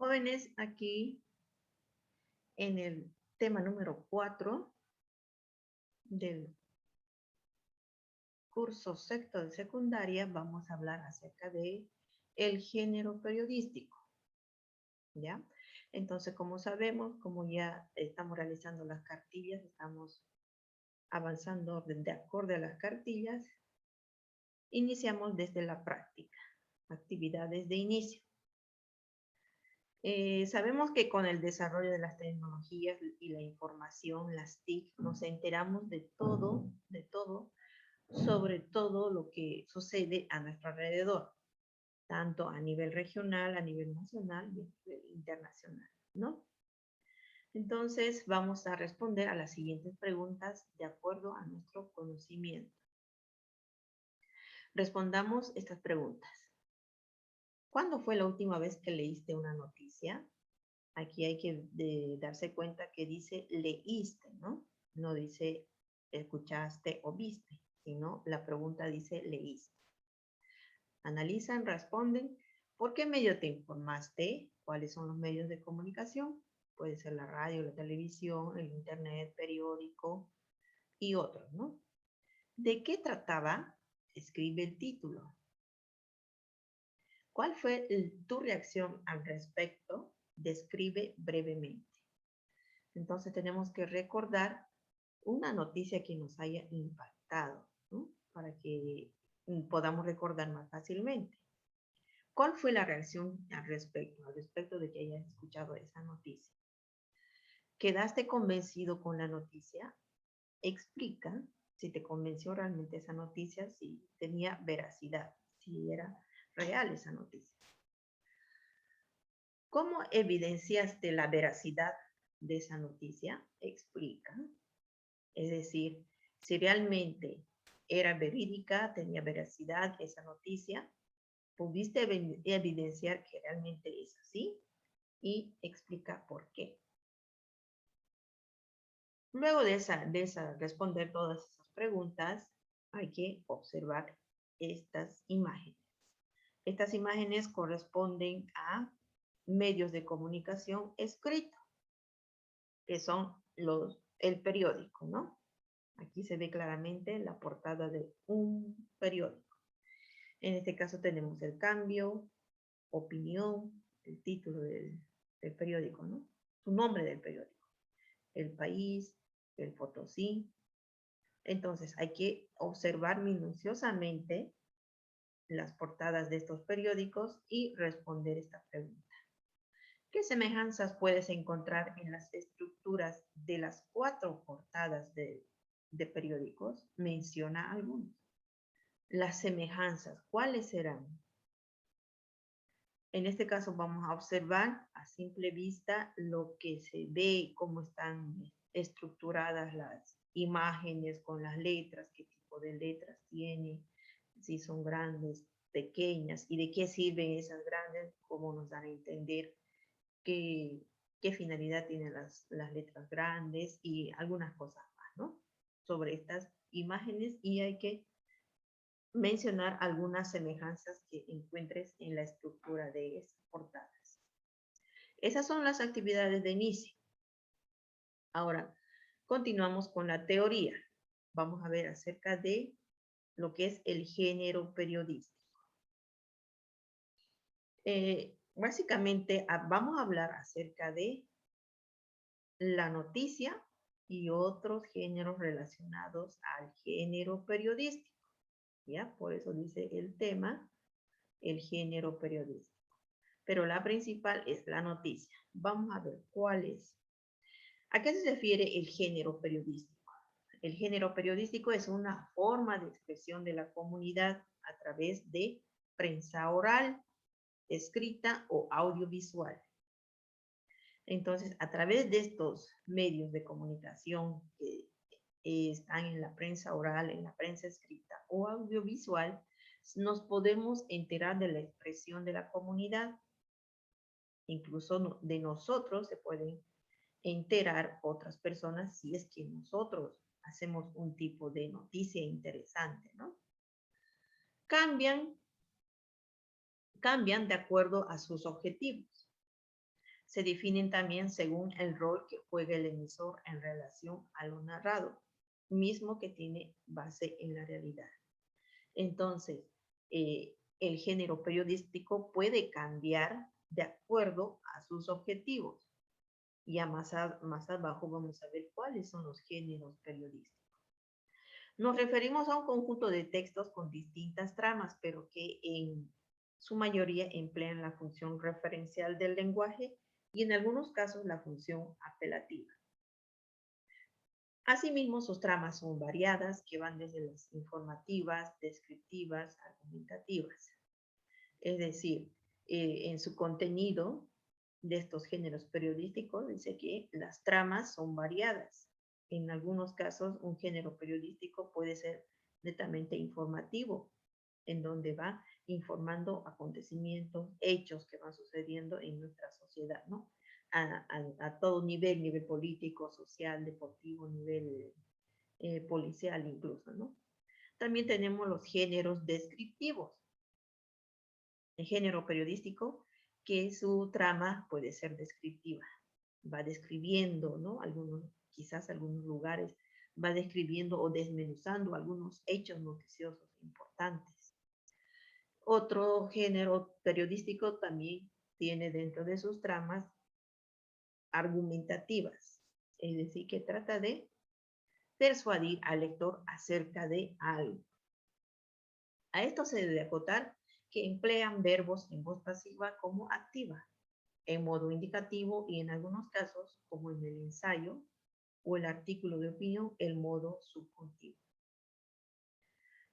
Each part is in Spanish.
Jóvenes, aquí en el tema número 4 del curso sexto de secundaria vamos a hablar acerca de el género periodístico, ¿ya? Entonces, como sabemos, como ya estamos realizando las cartillas, estamos avanzando de acuerdo a las cartillas, iniciamos desde la práctica, actividades de inicio. Sabemos que con el desarrollo de las tecnologías y la información, las TIC, nos enteramos de todo, sobre todo lo que sucede a nuestro alrededor, tanto a nivel regional, a nivel nacional y a nivel internacional, ¿no? Entonces, vamos a responder a las siguientes preguntas de acuerdo a nuestro conocimiento. Respondamos estas preguntas. ¿Cuándo fue la última vez que leíste una noticia? Aquí hay que darse cuenta que dice leíste, ¿no? No dice escuchaste o viste, sino la pregunta dice leíste. Analizan, responden. ¿Por qué medio te informaste? ¿Cuáles son los medios de comunicación? Puede ser la radio, la televisión, el internet, periódico y otros, ¿no? ¿De qué trataba? Escribe el título. ¿Cuál fue tu reacción al respecto? Describe brevemente. Entonces tenemos que recordar una noticia que nos haya impactado, ¿no? Para que podamos recordar más fácilmente. ¿Cuál fue la reacción al respecto de que hayas escuchado esa noticia? ¿Quedaste convencido con la noticia? Explica si te convenció realmente esa noticia, si tenía veracidad, si era real esa noticia. ¿Cómo evidenciaste la veracidad de esa noticia? Explica. Es decir, si realmente era verídica, tenía veracidad esa noticia, pudiste evidenciar que realmente es así y explica por qué. Luego de responder todas esas preguntas, hay que observar estas imágenes. Estas imágenes corresponden a medios de comunicación escritos, que son el periódico, ¿no? Aquí se ve claramente la portada de un periódico. En este caso tenemos El Cambio, Opinión, el título del periódico, ¿no? Su nombre del periódico. El País, El Potosí. Entonces hay que observar minuciosamente las portadas de estos periódicos y responder esta pregunta. ¿Qué semejanzas puedes encontrar en las estructuras de las 4 portadas de periódicos? Menciona algunos. Las semejanzas, ¿cuáles serán? En este caso vamos a observar a simple vista lo que se ve, cómo están estructuradas las imágenes con las letras, qué tipo de letras tiene, si son grandes, pequeñas, y de qué sirven esas grandes, cómo nos dan a entender qué finalidad tienen las letras grandes y algunas cosas más, ¿no? Sobre estas imágenes, y hay que mencionar algunas semejanzas que encuentres en la estructura de esas portadas. Esas son las actividades de inicio. Ahora, continuamos con la teoría. Vamos a ver acerca de lo que es el género periodístico. Básicamente, vamos a hablar acerca de la noticia y otros géneros relacionados al género periodístico. ¿Ya? Por eso dice el tema, el género periodístico. Pero la principal es la noticia. Vamos a ver cuál es. ¿A qué se refiere el género periodístico? El género periodístico es una forma de expresión de la comunidad a través de prensa oral, escrita o audiovisual. Entonces, a través de estos medios de comunicación que están en la prensa oral, en la prensa escrita o audiovisual, nos podemos enterar de la expresión de la comunidad. Incluso de nosotros se pueden enterar otras personas si es que nosotros hacemos un tipo de noticia interesante, ¿no? Cambian de acuerdo a sus objetivos. Se definen también según el rol que juega el emisor en relación a lo narrado, mismo que tiene base en la realidad. Entonces, el género periodístico puede cambiar de acuerdo a sus objetivos. Ya más abajo vamos a ver cuáles son los géneros periodísticos. Nos referimos a un conjunto de textos con distintas tramas, pero que en su mayoría emplean la función referencial del lenguaje y en algunos casos la función apelativa. Asimismo, sus tramas son variadas, que van desde las informativas, descriptivas, argumentativas. Es decir, en su contenido de estos géneros periodísticos dice que las tramas son variadas. En algunos casos, un género periodístico puede ser netamente informativo, en donde va informando acontecimientos, hechos que van sucediendo en nuestra sociedad, ¿no? A todo nivel político, social, deportivo, nivel policial incluso, ¿no? También tenemos los géneros descriptivos. El género periodístico, que su trama puede ser descriptiva. Va describiendo, ¿no? Quizás algunos lugares, va describiendo o desmenuzando algunos hechos noticiosos importantes. Otro género periodístico también tiene dentro de sus tramas argumentativas, es decir, que trata de persuadir al lector acerca de algo. A esto se debe acotar que emplean verbos en voz pasiva como activa, en modo indicativo y en algunos casos, como en el ensayo o el artículo de opinión, el modo subjuntivo.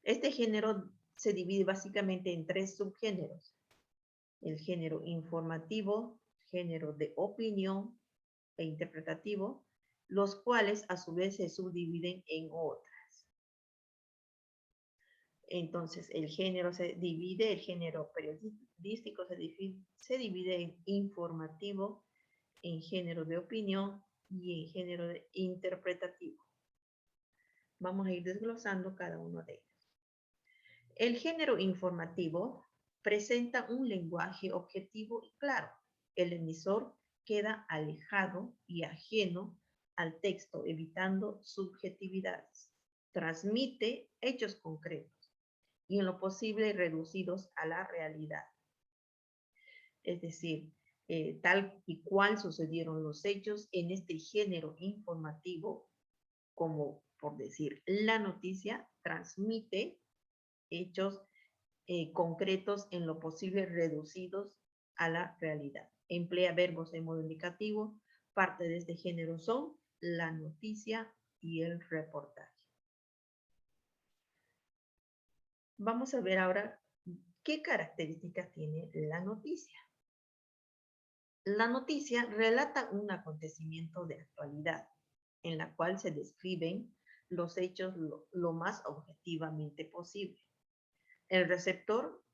Este género se divide básicamente en tres subgéneros: el género informativo, género de opinión e interpretativo, los cuales a su vez se subdividen en otras. Entonces, el género el género periodístico se divide en informativo, en género de opinión y en género de interpretativo. Vamos a ir desglosando cada uno de ellos. El género informativo presenta un lenguaje objetivo y claro. El emisor queda alejado y ajeno al texto, evitando subjetividades. Transmite hechos concretos y en lo posible reducidos a la realidad. Es decir, tal y cual sucedieron los hechos en este género informativo, como por decir, la noticia transmite hechos concretos en lo posible reducidos a la realidad. Emplea verbos en modo indicativo. Parte de este género son la noticia y el reportaje. Vamos a ver ahora qué características tiene la noticia. La noticia relata un acontecimiento de actualidad, en la cual se describen los hechos lo más objetivamente posible. El receptor,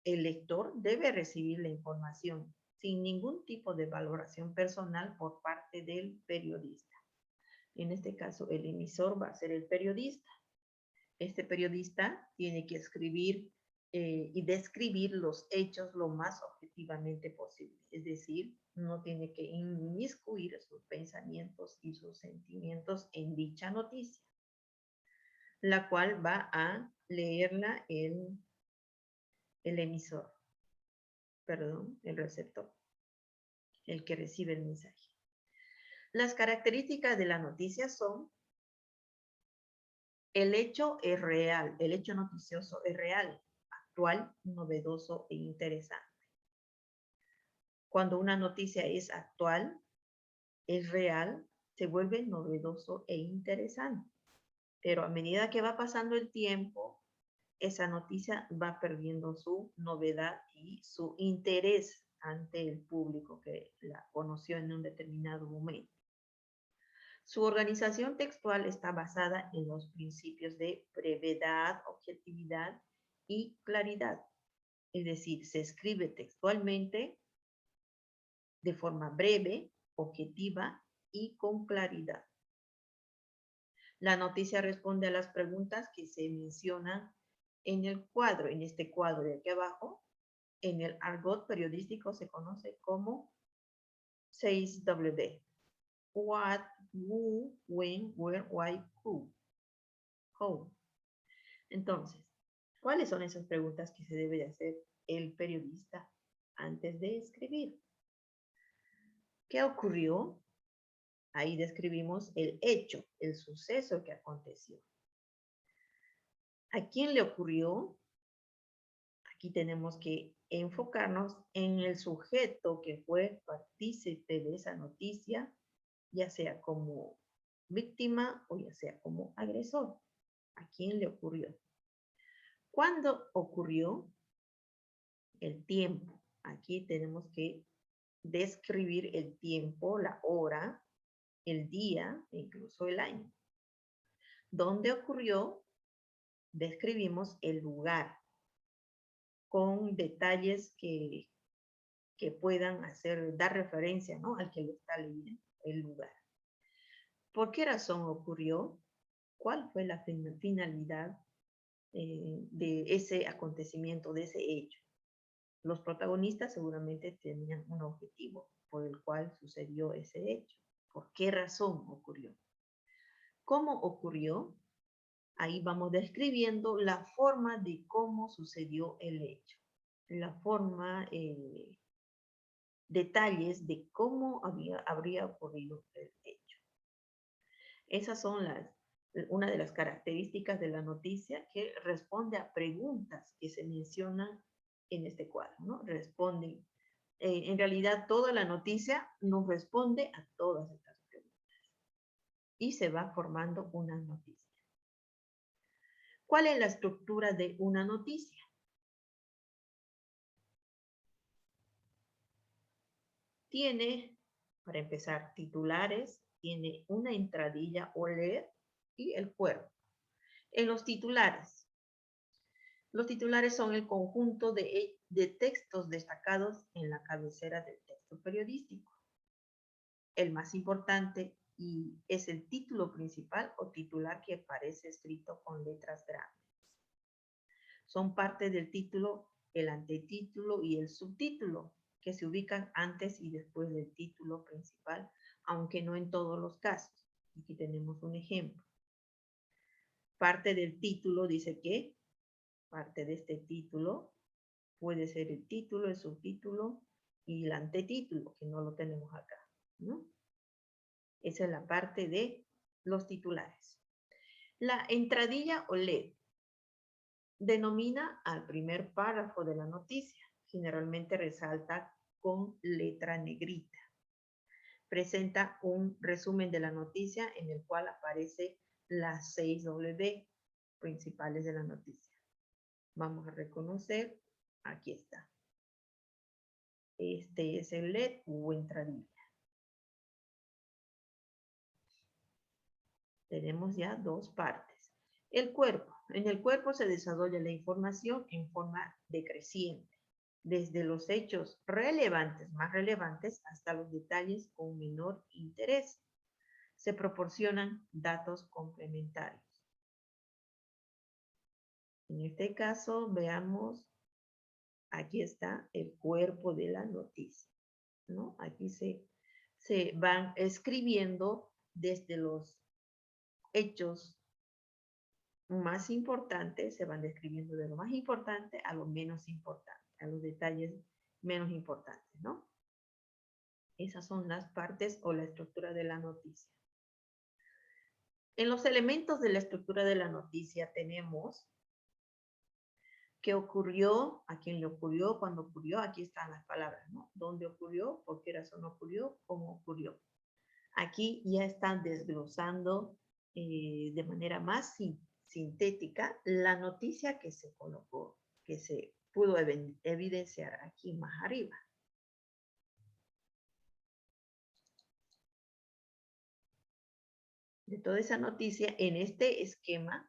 el lector, debe recibir la información sin ningún tipo de valoración personal por parte del periodista. En este caso, el emisor va a ser el periodista. Este periodista tiene que escribir y describir los hechos lo más objetivamente posible. Es decir, no tiene que inmiscuir sus pensamientos y sus sentimientos en dicha noticia, la cual va a leerla el emisor, perdón, el receptor, el que recibe el mensaje. Las características de la noticia son: el hecho es real, el hecho noticioso es real, actual, novedoso e interesante. Cuando una noticia es actual, es real, se vuelve novedoso e interesante. Pero a medida que va pasando el tiempo, esa noticia va perdiendo su novedad y su interés ante el público que la conoció en un determinado momento. Su organización textual está basada en los principios de brevedad, objetividad y claridad. Es decir, se escribe textualmente de forma breve, objetiva y con claridad. La noticia responde a las preguntas que se mencionan en el cuadro. En este cuadro de aquí abajo, en el argot periodístico se conoce como 6WD. What, who, when, where, why, who. How. Entonces, ¿cuáles son esas preguntas que se debe de hacer el periodista antes de escribir? ¿Qué ocurrió? Ahí describimos el hecho, el suceso que aconteció. ¿A quién le ocurrió? Aquí tenemos que enfocarnos en el sujeto que fue partícipe de esa noticia, ya sea como víctima o ya sea como agresor. ¿A quién le ocurrió? ¿Cuándo ocurrió? El tiempo. Aquí tenemos que describir el tiempo, la hora, el día e incluso el año. ¿Dónde ocurrió? Describimos el lugar con detalles que puedan dar referencia, ¿no?, al que lo está leyendo, el lugar. ¿Por qué razón ocurrió? ¿Cuál fue la finalidad de ese acontecimiento, de ese hecho? Los protagonistas seguramente tenían un objetivo por el cual sucedió ese hecho. ¿Por qué razón ocurrió? ¿Cómo ocurrió? Ahí vamos describiendo la forma de cómo sucedió el hecho. La forma, detalles de cómo habría ocurrido el hecho. Esas son una de las características de la noticia, que responde a preguntas que se mencionan en este cuadro, ¿no? Responden. En realidad, toda la noticia nos responde a todas estas preguntas. Y se va formando una noticia. ¿Cuál es la estructura de una noticia? Tiene, para empezar, titulares, tiene una entradilla o leer y el cuerpo. En los titulares son el conjunto de textos destacados en la cabecera del texto periodístico. El más importante y es el título principal o titular que aparece escrito con letras grandes. Son parte del título el antetítulo y el subtítulo, que se ubican antes y después del título principal, aunque no en todos los casos. Aquí tenemos un ejemplo. Parte del título dice que, parte de este título puede ser el título, el subtítulo y el antetítulo, que no lo tenemos acá, ¿no? Esa es la parte de los titulares. La entradilla o lead denomina al primer párrafo de la noticia. Generalmente resalta con letra negrita. Presenta un resumen de la noticia en el cual aparece las 6 W principales de la noticia. Vamos a reconocer, aquí está. Este es el lead o entradilla. Tenemos ya dos partes. El cuerpo. En el cuerpo se desarrolla la información en forma decreciente, desde los hechos relevantes, más relevantes, hasta los detalles con menor interés. Se proporcionan datos complementarios. En este caso, veamos, aquí está el cuerpo de la noticia, ¿no? Aquí se van escribiendo desde los hechos más importantes, se van describiendo de lo más importante a lo menos importante, a los detalles menos importantes, ¿no? Esas son las partes o la estructura de la noticia. En los elementos de la estructura de la noticia tenemos qué ocurrió, a quién le ocurrió, cuándo ocurrió, aquí están las palabras, ¿no? ¿Dónde ocurrió? ¿Por qué razón ocurrió? ¿Cómo ocurrió? Aquí ya están desglosando de manera más sintética la noticia que se colocó, que se pudo evidenciar aquí más arriba. De toda esa noticia, en este esquema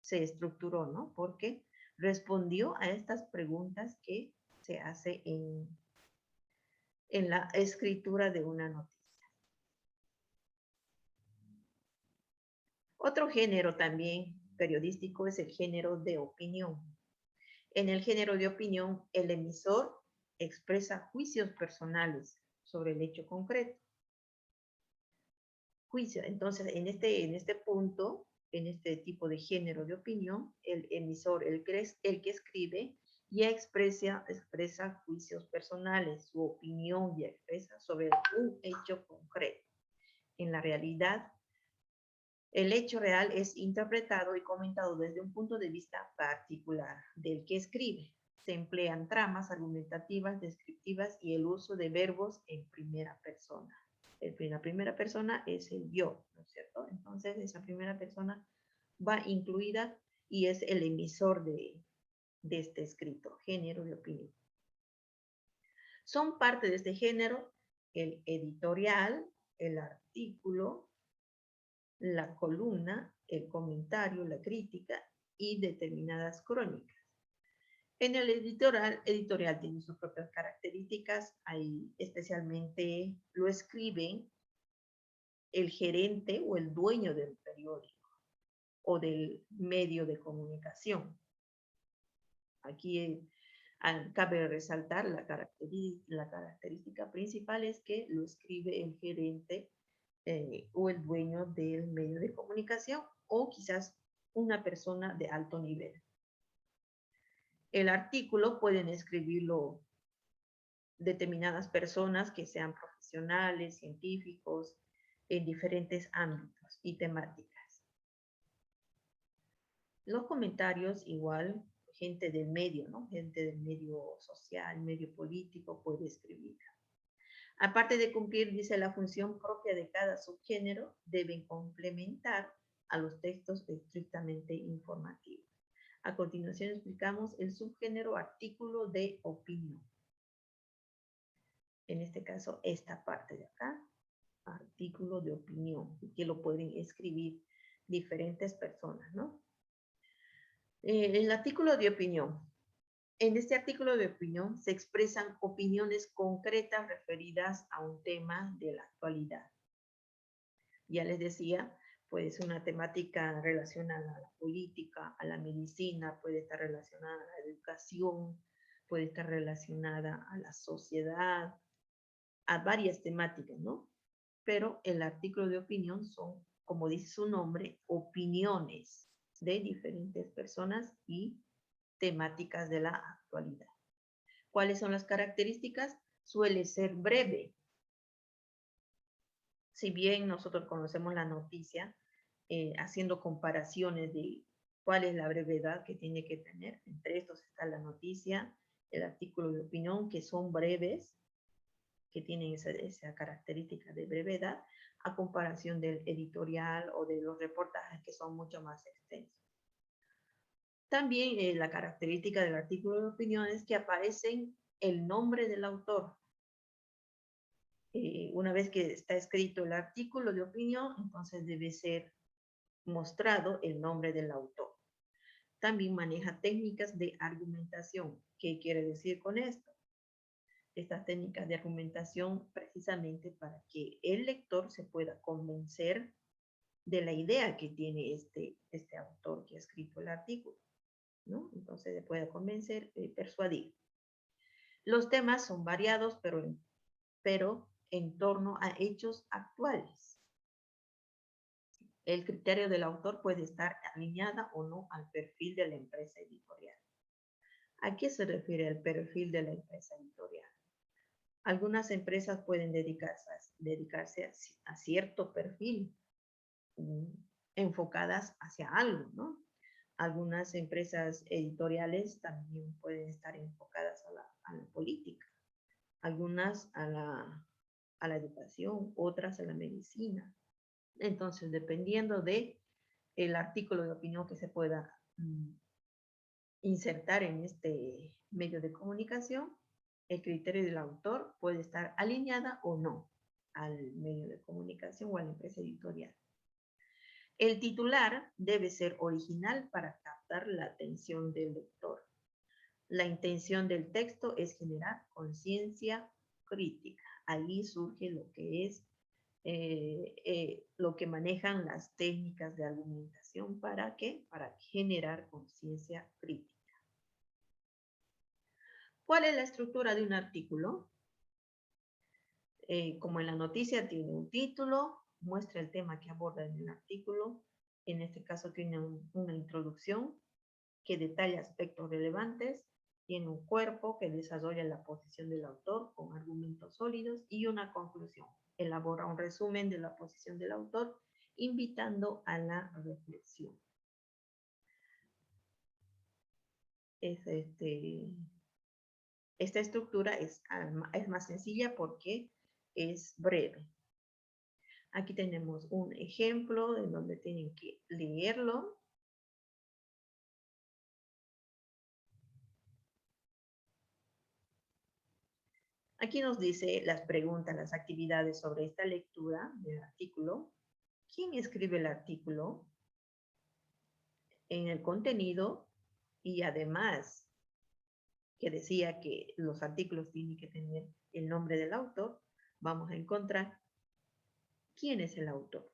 se estructuró, ¿no? Porque respondió a estas preguntas que se hace en la escritura de una noticia. Otro género también periodístico es el género de opinión. En el género de opinión, el emisor expresa juicios personales sobre el hecho concreto. Juicio. Entonces, en este punto, en este tipo de género de opinión, el emisor, el que escribe, ya expresa juicios personales, su opinión ya expresa sobre un hecho concreto. En la realidad, el hecho real es interpretado y comentado desde un punto de vista particular del que escribe. Se emplean tramas argumentativas, descriptivas y el uso de verbos en primera persona. La primera persona es el yo, ¿no es cierto? Entonces, esa primera persona va incluida y es el emisor de este escrito, género de opinión. Son parte de este género el editorial, el artículo, la columna, el comentario, la crítica y determinadas crónicas. En el editorial tiene sus propias características, ahí especialmente lo escriben el gerente o el dueño del periódico o del medio de comunicación. Aquí cabe resaltar la característica principal es que lo escribe el gerente o el dueño del medio de comunicación o quizás una persona de alto nivel. El artículo pueden escribirlo determinadas personas que sean profesionales, científicos, en diferentes ámbitos y temáticas. Los comentarios igual, gente del medio, ¿no? Gente del medio social, medio político puede escribir. Aparte de cumplir, dice, la función propia de cada subgénero, deben complementar a los textos estrictamente informativos. A continuación explicamos el subgénero artículo de opinión. En este caso, esta parte de acá, artículo de opinión, que lo pueden escribir diferentes personas, ¿no? El artículo de opinión. En este artículo de opinión se expresan opiniones concretas referidas a un tema de la actualidad. Ya les decía, puede ser una temática relacionada a la política, a la medicina, puede estar relacionada a la educación, puede estar relacionada a la sociedad, a varias temáticas, ¿no? Pero el artículo de opinión son, como dice su nombre, opiniones de diferentes personas y temáticas de la actualidad. ¿Cuáles son las características? Suele ser breve. Si bien nosotros conocemos la noticia, haciendo comparaciones de cuál es la brevedad que tiene que tener, entre estos está la noticia, el artículo de opinión, que son breves, que tienen esa característica de brevedad, a comparación del editorial o de los reportajes que son mucho más extensos. También la característica del artículo de opinión es que aparece el nombre del autor. Una vez que está escrito el artículo de opinión, entonces debe ser mostrado el nombre del autor. También maneja técnicas de argumentación. ¿Qué quiere decir con esto? Estas técnicas de argumentación precisamente para que el lector se pueda convencer de la idea que tiene este autor que ha escrito el artículo, ¿no? Entonces se puede convencer, persuadir. Los temas son variados, pero en torno a hechos actuales. El criterio del autor puede estar alineada o no al perfil de la empresa editorial. ¿A qué se refiere el perfil de la empresa editorial? Algunas empresas pueden dedicarse a cierto perfil, enfocadas hacia algo, ¿no? Algunas empresas editoriales también pueden estar enfocadas a la política, algunas a la educación, otras a la medicina. Entonces, dependiendo de el artículo de opinión que se pueda insertar en este medio de comunicación, el criterio del autor puede estar alineada o no al medio de comunicación o a la empresa editorial. El titular debe ser original para captar la atención del lector. La intención del texto es generar conciencia crítica. Ahí surge lo que es lo que manejan las técnicas de argumentación. ¿Para qué? Para generar conciencia crítica. ¿Cuál es la estructura de un artículo? como en la noticia tiene un título, muestra el tema que aborda en el artículo, en este caso tiene una introducción que detalla aspectos relevantes, tiene un cuerpo que desarrolla la posición del autor con argumentos sólidos y una conclusión. Elabora un resumen de la posición del autor, invitando a la reflexión. Esta estructura es más sencilla porque es breve. Aquí tenemos un ejemplo en donde tienen que leerlo. Aquí nos dice las preguntas, las actividades sobre esta lectura del artículo. ¿Quién escribe el artículo? En el contenido, y además que decía que los artículos tienen que tener el nombre del autor, vamos a encontrar quién es el autor.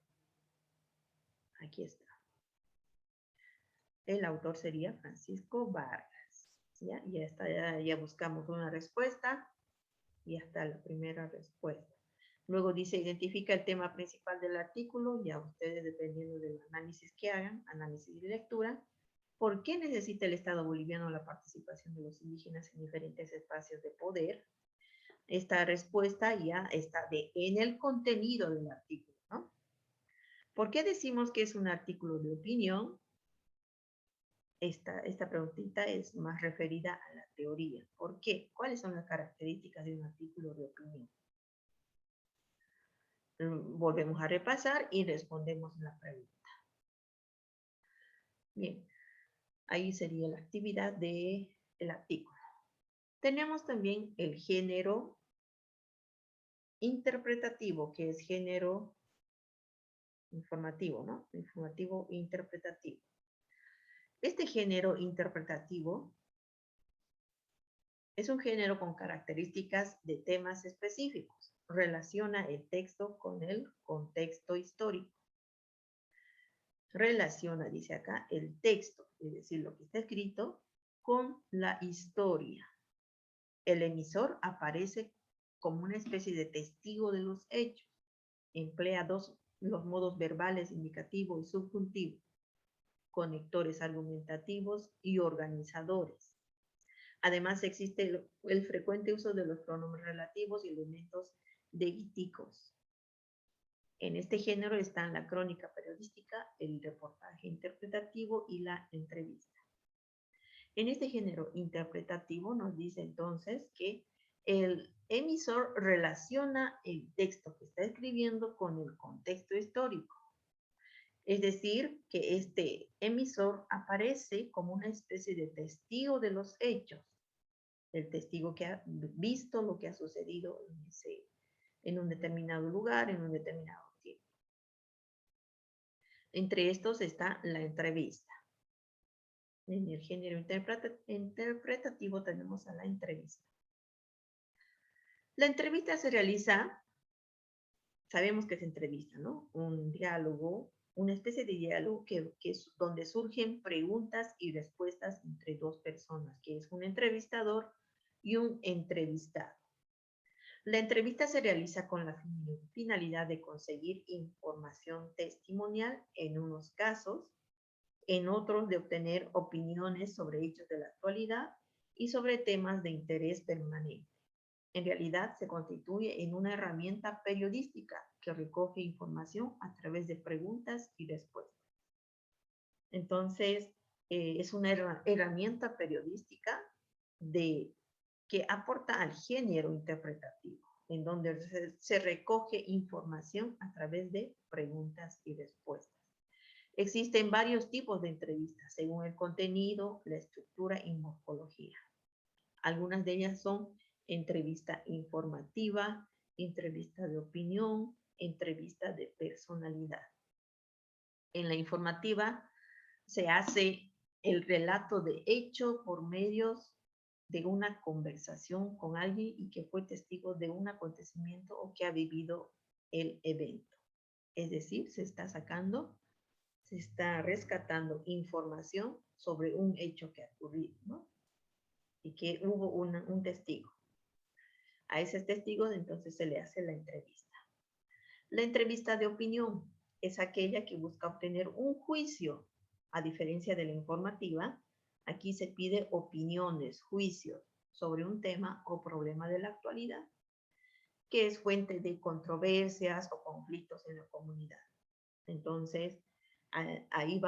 Aquí está. El autor sería Francisco Vargas. Ya buscamos una respuesta. Y hasta la primera respuesta. Luego dice, identifica el tema principal del artículo, ya ustedes dependiendo del análisis que hagan, análisis de lectura. ¿Por qué necesita el Estado boliviano la participación de los indígenas en diferentes espacios de poder? Esta respuesta ya está en el contenido del artículo, ¿no? ¿Por qué decimos que es un artículo de opinión? Esta preguntita es más referida a la teoría. ¿Por qué? ¿Cuáles son las características de un artículo de opinión? Volvemos a repasar y respondemos la pregunta. Bien, ahí sería la actividad del artículo. Tenemos también el género interpretativo, que es género informativo, ¿no? Informativo interpretativo. Este género interpretativo es un género con características de temas específicos. Relaciona el texto con el contexto histórico. Relaciona, dice acá, el texto, es decir, lo que está escrito, con la historia. El emisor aparece como una especie de testigo de los hechos. Emplea los modos verbales, indicativo y subjuntivo, conectores argumentativos y organizadores. Además, existe el frecuente uso de los pronombres relativos y elementos deíticos. En este género están la crónica periodística, el reportaje interpretativo y la entrevista. En este género interpretativo nos dice entonces que el emisor relaciona el texto que está escribiendo con el contexto histórico. Es decir, que este emisor aparece como una especie de testigo de los hechos, el testigo que ha visto lo que ha sucedido en un determinado lugar, en un determinado tiempo. Entre estos está la entrevista. En el género interpretativo tenemos a la entrevista. La entrevista se realiza, sabemos que es entrevista, ¿no? Un diálogo, una especie de diálogo que es donde surgen preguntas y respuestas entre dos personas, que es un entrevistador y un entrevistado. La entrevista se realiza con la finalidad de conseguir información testimonial en unos casos, en otros de obtener opiniones sobre hechos de la actualidad y sobre temas de interés permanente. En realidad se constituye en una herramienta periodística que recoge información a través de preguntas y respuestas. Entonces, es una herramienta periodística que aporta al género interpretativo, en donde se recoge información a través de preguntas y respuestas. Existen varios tipos de entrevistas, según el contenido, la estructura y morfología. Algunas de ellas son entrevista informativa, entrevista de opinión, entrevista de personalidad. En la informativa se hace el relato de hecho por medios de una conversación con alguien y que fue testigo de un acontecimiento o que ha vivido el evento. Es decir, se está rescatando información sobre un hecho que ha ocurrido, ¿no? Y que hubo un testigo. A esos testigos entonces se le hace la entrevista. La entrevista de opinión es aquella que busca obtener un juicio. A diferencia de la informativa, aquí se pide opiniones, juicios sobre un tema o problema de la actualidad, que es fuente de controversias o conflictos en la comunidad. Entonces, ahí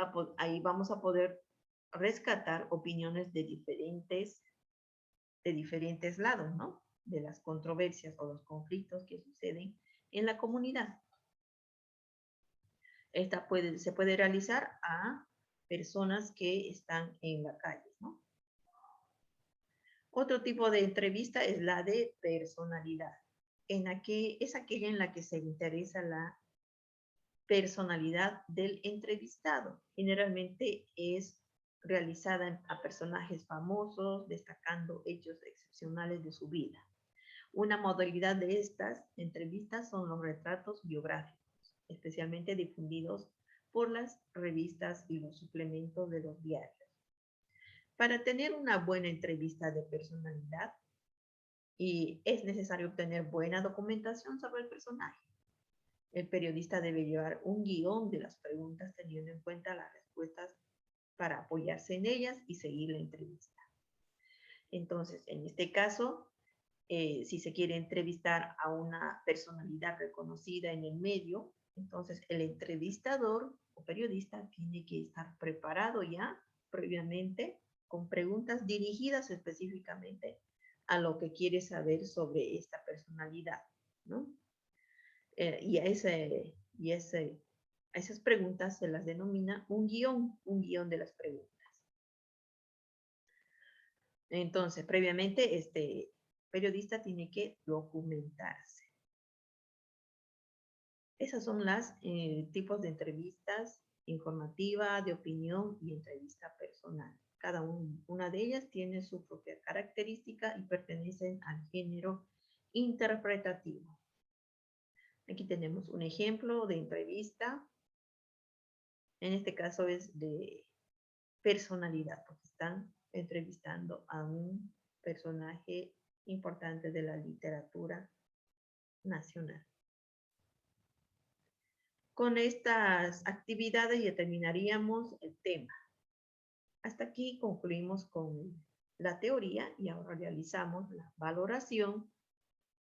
vamos a poder rescatar opiniones de diferentes lados, ¿no? De las controversias o los conflictos que suceden en la comunidad. Se puede realizar a personas que están en la calle, ¿no? Otro tipo de entrevista es la de personalidad, es aquella en la que se interesa la personalidad del entrevistado. Generalmente es realizada a personajes famosos, destacando hechos excepcionales de su vida. Una modalidad de estas entrevistas son los retratos biográficos, especialmente difundidos por las revistas y los suplementos de los diarios. Para tener una buena entrevista de personalidad, es necesario obtener buena documentación sobre el personaje. El periodista debe llevar un guión de las preguntas teniendo en cuenta las respuestas para apoyarse en ellas y seguir la entrevista. Entonces, en este caso, si se quiere entrevistar a una personalidad reconocida en el medio, entonces el entrevistador o periodista tiene que estar preparado ya previamente con preguntas dirigidas específicamente a lo que quiere saber sobre esta personalidad, ¿no? Y a esas preguntas se las denomina un guión de las preguntas. Entonces, previamente, este periodista tiene que documentarse. Esas son las tipos de entrevistas: informativa, de opinión y entrevista personal. Cada una de ellas tiene su propia característica y pertenecen al género interpretativo. Aquí tenemos un ejemplo de entrevista. En este caso es de personalidad, porque están entrevistando a un personaje importante de la literatura nacional. Con estas actividades ya terminaríamos el tema. Hasta aquí concluimos con la teoría y ahora realizamos la valoración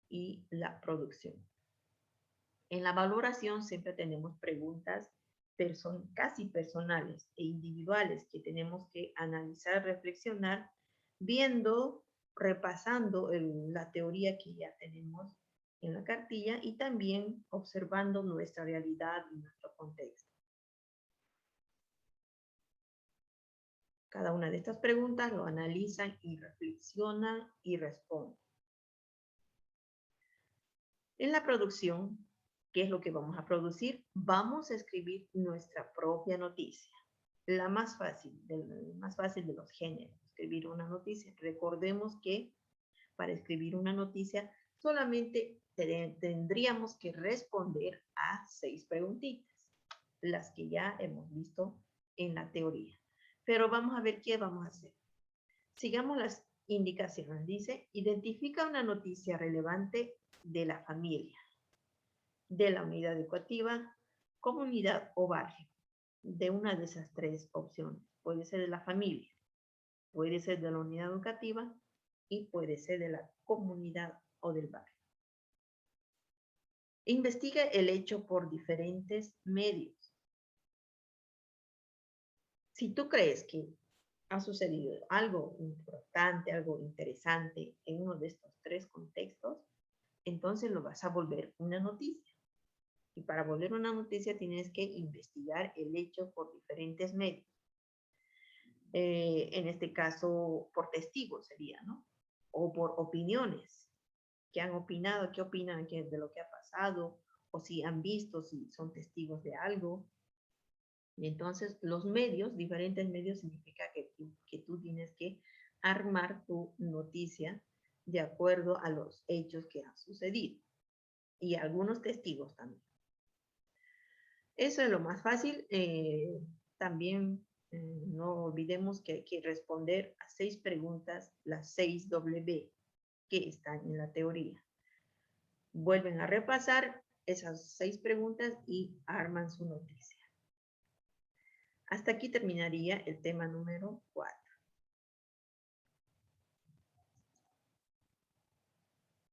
y la producción. En la valoración siempre tenemos preguntas casi personales e individuales que tenemos que analizar, reflexionar, viendo, repasando la teoría que ya tenemos en la cartilla y también observando nuestra realidad y nuestro contexto. Cada una de estas preguntas lo analizan y reflexionan y responden. En la producción, ¿qué es lo que vamos a producir? Vamos a escribir nuestra propia noticia. La más fácil de los géneros, escribir una noticia. Recordemos que para escribir una noticia solamente tendríamos que responder a 6 preguntitas, las que ya hemos visto en la teoría. Pero vamos a ver qué vamos a hacer. Sigamos las indicaciones. Dice, identifica una noticia relevante de la familia, de la unidad educativa, comunidad o barrio, de una de esas 3 opciones. Puede ser de la familia, puede ser de la unidad educativa y puede ser de la comunidad o del barrio. Investiga el hecho por diferentes medios. Si tú crees que ha sucedido algo importante, algo interesante en uno de estos 3 contextos, entonces lo vas a volver una noticia. Y para volver una noticia tienes que investigar el hecho por diferentes medios. En este caso, por testigos sería, ¿no? O por opiniones. ¿Qué han opinado? ¿Qué opinan de lo que ha pasado? O si han visto, si son testigos de algo. Y entonces, los medios, diferentes medios, significa que tú tienes que armar tu noticia de acuerdo a los hechos que han sucedido. Y algunos testigos también. Eso es lo más fácil. También no olvidemos que hay que responder a 6 preguntas, las 6 W, que están en la teoría. Vuelven a repasar esas 6 preguntas y arman su noticia. Hasta aquí terminaría el tema número 4.